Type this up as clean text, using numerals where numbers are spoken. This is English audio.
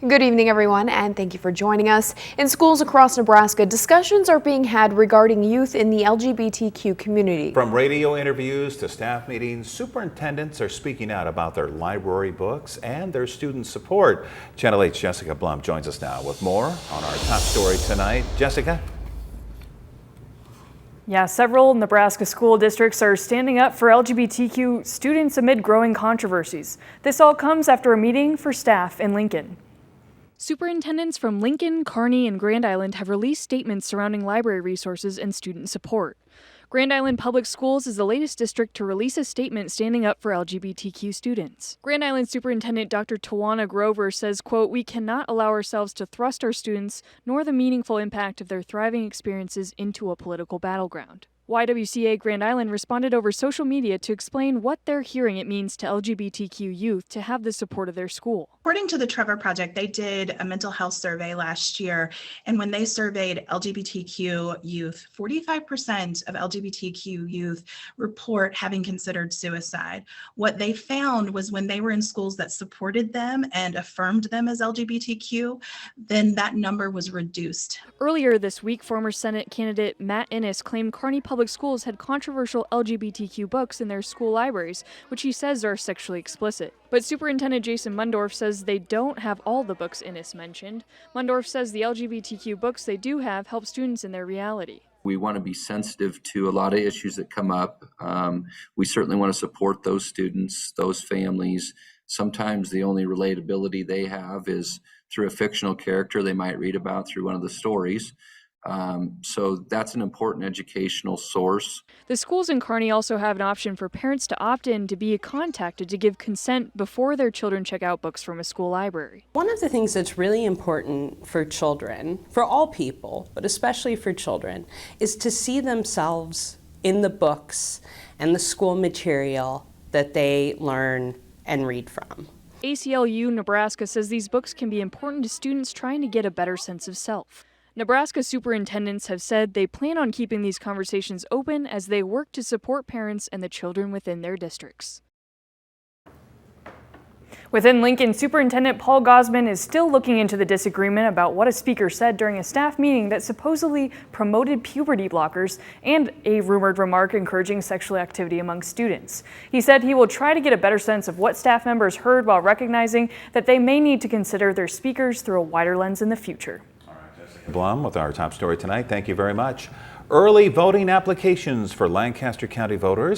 Good evening, everyone, and thank you for joining us. In schools across Nebraska, discussions are being had regarding youth in the LGBTQ community. From radio interviews to staff meetings, superintendents are speaking out about their library books and their student support. Channel 8's Jessica Blum joins us now with more on our top story tonight. Jessica? Yeah, several Nebraska school districts are standing up for LGBTQ students amid growing controversies. This all comes after a meeting for staff in Lincoln. Superintendents from Lincoln, Kearney, and Grand Island have released statements surrounding library resources and student support. Grand-Island-Public-Schools is the latest district to release a statement standing up for LGBTQ students. Grand Island Superintendent Dr-Tawana-Grover says, quote, "We cannot allow ourselves to thrust our students nor the meaningful impact of their thriving experiences into a political battleground." YWCA Grand Island responded over social media to explain what they're hearing it means to LGBTQ youth to have the support of their school. According to the Trevor Project, they did a mental health survey last year, and when they surveyed LGBTQ youth, 45% of LGBTQ youth report having considered suicide. What they found was when they were in schools that supported them and affirmed them as LGBTQ, then that number was reduced. Earlier this week, former Senate candidate Matt-Innis claimed Kearney-Public-Schools had controversial LGBTQ books in their school libraries, which he says are sexually explicit. But Superintendent Jason Mundorf says they don't have all the books Innis mentioned. Mundorf says the LGBTQ books they do have help students in their reality. We want to be sensitive to a lot of issues that come up. We certainly want to support those students, those families. Sometimes the only relatability they have is through a fictional character they might read about through one of the stories. So that's an important educational source. The schools in Kearney also have an option for parents to opt in to be contacted to give consent before their children check out books from a school library. One of the things that's really important for children, for all people, but especially for children, is to see themselves in the books and the school material that they learn and read from. ACLU Nebraska says these books can be important to students trying to get a better sense of self. Nebraska superintendents have said they plan on keeping these conversations open as they work to support parents and the children within their districts. Within Lincoln, Superintendent Paul Gosman is still looking into the disagreement about what a speaker said during a staff meeting that supposedly promoted puberty blockers and a rumored remark encouraging sexual activity among students. He said he will try to get a better sense of what staff members heard while recognizing that they may need to consider their speakers through a wider lens in the future. Blum with our top story tonight. Thank you very much. Early voting applications for Lancaster County voters